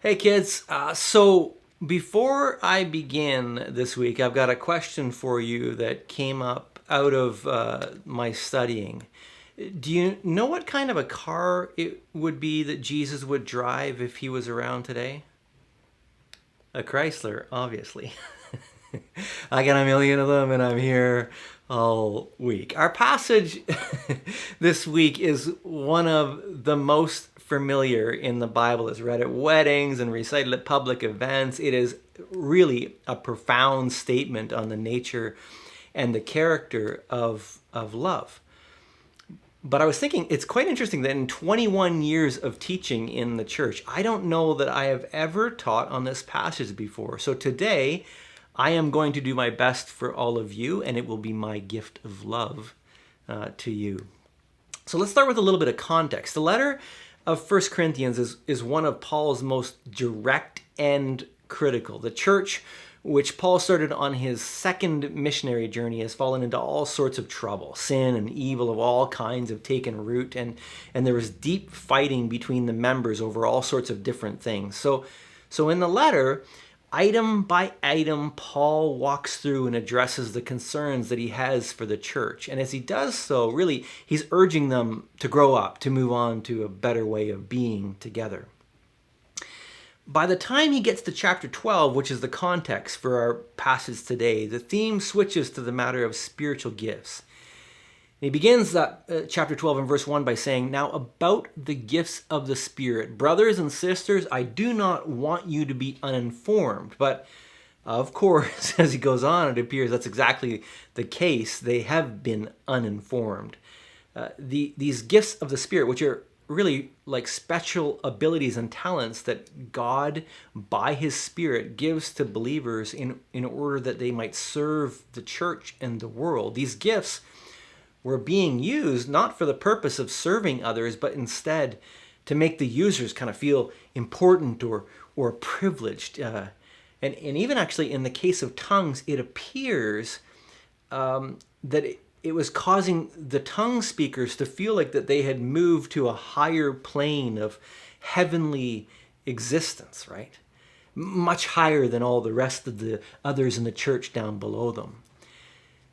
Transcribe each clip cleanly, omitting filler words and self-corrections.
Hey kids, so before I begin this week, I've got a question for you that came up out of my studying. Do you know what kind of a car it would be that Jesus would drive if he was around today? A Chrysler, obviously. I got a million of them and I'm here all week. Our passage this week is one of the most familiar in the Bible. It's read at weddings and recited at public events. It is really a profound statement on the nature and the character of love. But I was thinking it's quite interesting that in 21 years of teaching in the church, I don't know that I have ever taught on this passage before. So today, I am going to do my best for all of you, and it will be my gift of love to you. So let's start with a little bit of context. The letter of 1 Corinthians is one of Paul's most direct and critical. The church, which Paul started on his second missionary journey, has fallen into all sorts of trouble. Sin and evil of all kinds have taken root, and there was deep fighting between the members over all sorts of different things. So in the letter, item by item, Paul walks through and addresses the concerns that he has for the church. And as he does so, really, he's urging them to grow up, to move on to a better way of being together. By the time he gets to chapter 12, which is the context for our passage today, the theme switches to the matter of spiritual gifts. He begins that chapter 12 and verse 1 by saying, "Now about the gifts of the Spirit, brothers and sisters, I do not want you to be uninformed." But of course, as he goes on, it appears that's exactly the case. They have been uninformed. These gifts of the Spirit, which are really like special abilities and talents that God, by his Spirit, gives to believers in order that they might serve the church and the world. These gifts were being used not for the purpose of serving others, but instead to make the users kind of feel important or privileged. And even actually in the case of tongues, it appears that it was causing the tongue speakers to feel like that they had moved to a higher plane of heavenly existence, right? Much higher than all the rest of the others in the church down below them.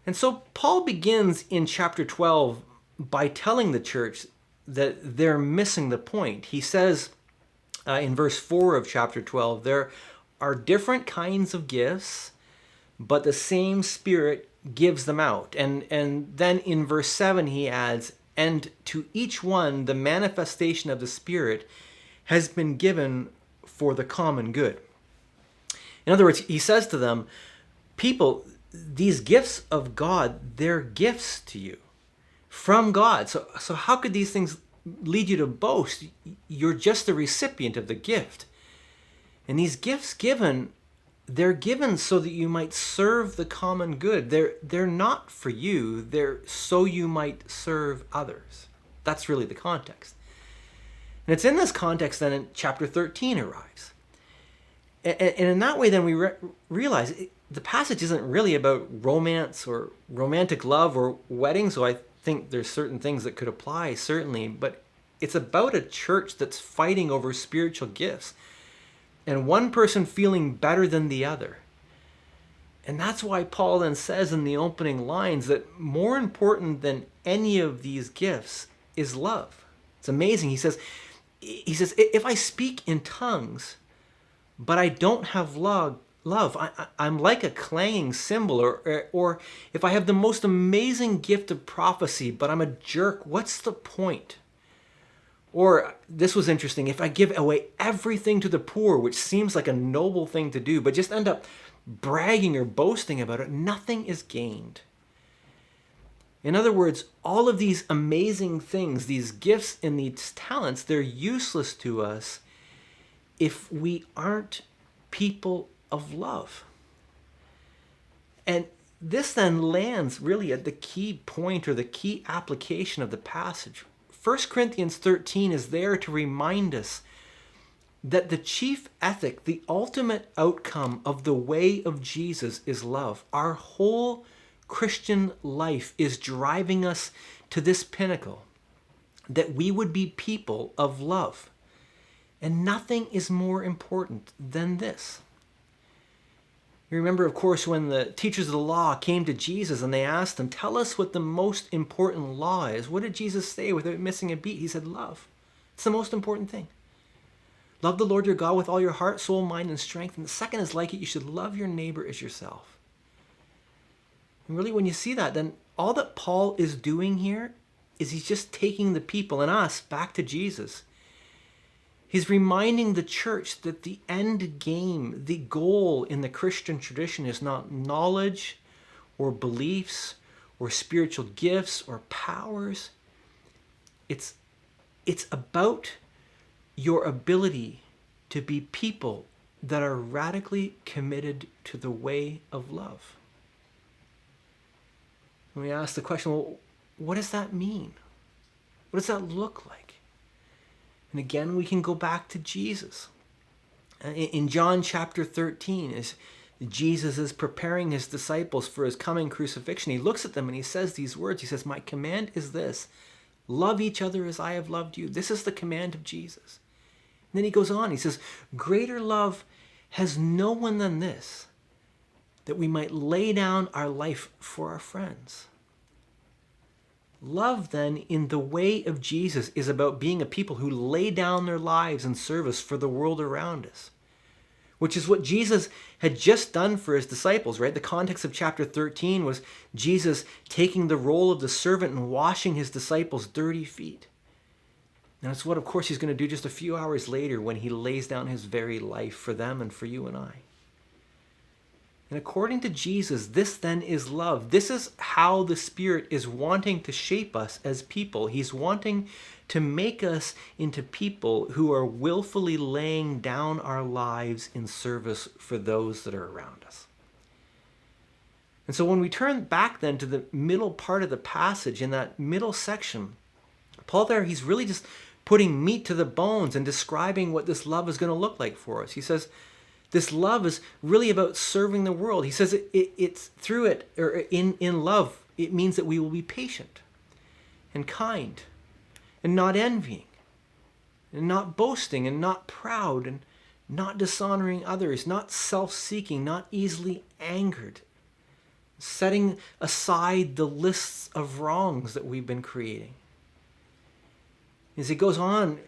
And so Paul begins in chapter 12 by telling the church that they're missing the point. He says in verse 4 of chapter 12, there are different kinds of gifts, but the same Spirit gives them out. And then in verse 7 he adds, "And to each one the manifestation of the Spirit has been given for the common good." In other words, he says to them, people, these gifts of God, they're gifts to you from God. So how could these things lead you to boast? You're just the recipient of the gift. And these gifts they're given so that you might serve the common good. They're not for you. They're so you might serve others. That's really the context. And it's in this context then in chapter 13 arrives. And in that way then we realize the passage isn't really about romance or romantic love or weddings, so I think there's certain things that could apply, certainly, but it's about a church that's fighting over spiritual gifts and one person feeling better than the other. And that's why Paul then says in the opening lines that more important than any of these gifts is love. It's amazing. He says, if I speak in tongues, but I don't have love, I'm like a clanging cymbal, or if I have the most amazing gift of prophecy, but I'm a jerk, what's the point? Or this was interesting, if I give away everything to the poor, which seems like a noble thing to do, but just end up bragging or boasting about it, nothing is gained. In other words, all of these amazing things, these gifts and these talents, they're useless to us if we aren't people of love. And this then lands really at the key point or the key application of the passage. 1 Corinthians 13 is there to remind us that the chief ethic, the ultimate outcome of the way of Jesus is love. Our whole Christian life is driving us to this pinnacle, that we would be people of love. And nothing is more important than this. You remember, of course, when the teachers of the law came to Jesus and they asked him, tell us what the most important law is. What did Jesus say without missing a beat? He said, love. It's the most important thing. Love the Lord your God with all your heart, soul, mind, and strength. And the second is like it. You should love your neighbor as yourself. And really, when you see that, then all that Paul is doing here is he's just taking the people and us back to Jesus. He's reminding the church that the end game, the goal in the Christian tradition is not knowledge or beliefs or spiritual gifts or powers. It's about your ability to be people that are radically committed to the way of love. And we ask the question, well, what does that mean? What does that look like? And again, we can go back to Jesus. In John chapter 13, as Jesus is preparing his disciples for his coming crucifixion, he looks at them and he says these words. He says, my command is this, love each other as I have loved you. This is the command of Jesus. And then he goes on, he says, greater love has no one than this, that we might lay down our life for our friends. Love, then, in the way of Jesus is about being a people who lay down their lives in service for the world around us, which is what Jesus had just done for his disciples, right? The context of chapter 13 was Jesus taking the role of the servant and washing his disciples' dirty feet. And that's what, of course, he's going to do just a few hours later when he lays down his very life for them and for you and I. And according to Jesus, this then is love. This is how the Spirit is wanting to shape us as people. He's wanting to make us into people who are willfully laying down our lives in service for those that are around us. And so when we turn back then to the middle part of the passage, in that middle section, Paul there, he's really just putting meat to the bones and describing what this love is going to look like for us. He says, this love is really about serving the world. He says it's through it, or in love, it means that we will be patient and kind and not envying and not boasting and not proud and not dishonoring others, not self-seeking, not easily angered, setting aside the lists of wrongs that we've been creating. As he goes on,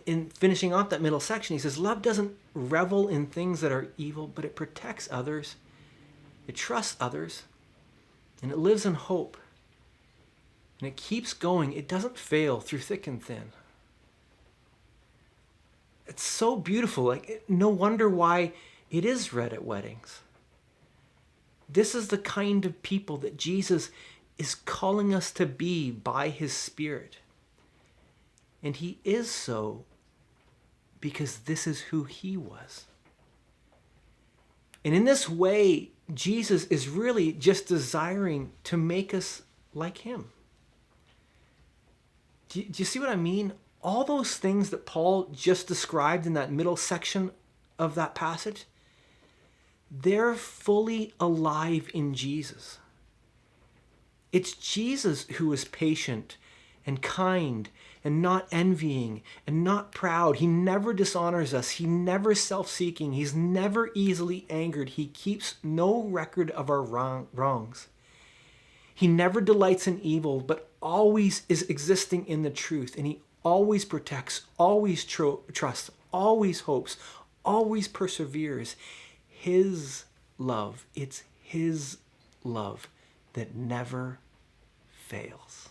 in finishing off that middle section, he says, love doesn't revel in things that are evil, but it protects others, it trusts others, and it lives in hope. And it keeps going. It doesn't fail through thick and thin. It's so beautiful. Like, no wonder why it is read at weddings. This is the kind of people that Jesus is calling us to be by his Spirit. And he is so because this is who he was. And in this way, Jesus is really just desiring to make us like him. Do you see what I mean? All those things that Paul just described in that middle section of that passage, they're fully alive in Jesus. It's Jesus who is patient and kind and not envying and not proud. He never dishonors us. He never self-seeking. He's never easily angered. He keeps no record of our wrongs. He never delights in evil, but always is existing in the truth. And he always protects, always trusts, always hopes, always perseveres. His love, it's his love that never fails.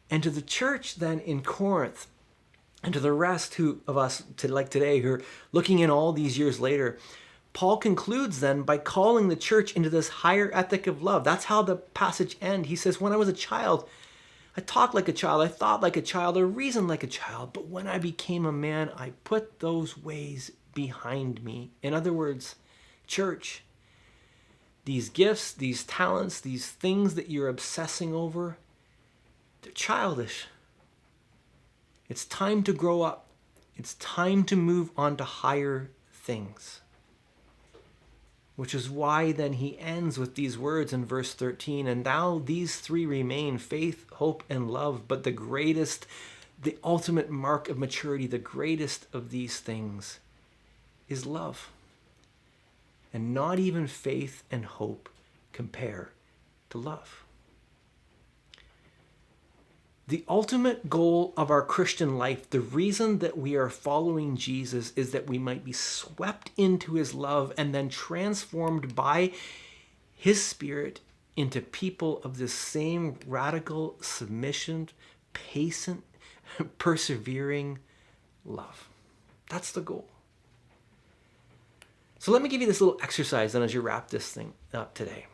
And to the church then in Corinth, and to the rest of us like today who are looking in all these years later, Paul concludes then by calling the church into this higher ethic of love. That's how the passage ends. He says, when I was a child, I talked like a child, I thought like a child, I reasoned like a child, but when I became a man, I put those ways behind me. In other words, church, these gifts, these talents, these things that you're obsessing over, they're childish. It's time to grow up. It's time to move on to higher things. Which is why then he ends with these words in verse 13, and now these three remain, faith, hope, and love, but the greatest, the ultimate mark of maturity, the greatest of these things, is love. And not even faith and hope compare to love. The ultimate goal of our Christian life, the reason that we are following Jesus, is that we might be swept into his love and then transformed by his Spirit into people of this same radical, submission, patient, persevering love. That's the goal. So let me give you this little exercise then as you wrap this thing up today.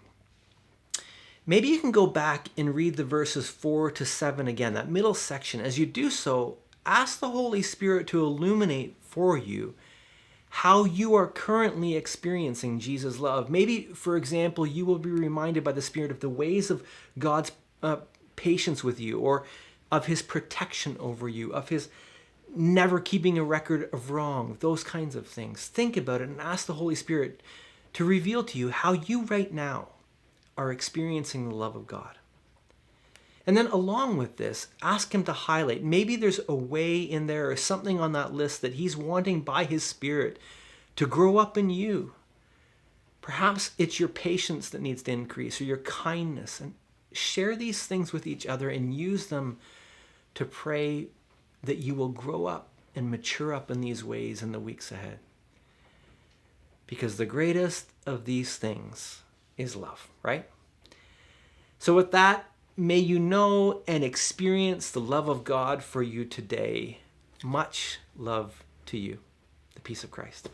Maybe you can go back and read the verses 4 to 7 again, that middle section. As you do so, ask the Holy Spirit to illuminate for you how you are currently experiencing Jesus' love. Maybe, for example, you will be reminded by the Spirit of the ways of God's patience with you, or of his protection over you, of his never keeping a record of wrong, those kinds of things. Think about it and ask the Holy Spirit to reveal to you how you right now are experiencing the love of God. And then along with this, ask him to highlight. Maybe there's a way in there or something on that list that he's wanting by his Spirit to grow up in you. Perhaps it's your patience that needs to increase, or your kindness. And share these things with each other and use them to pray that you will grow up and mature up in these ways in the weeks ahead. Because the greatest of these things is love, right? So with that, may you know and experience the love of God for you today. Much love to you. The peace of Christ.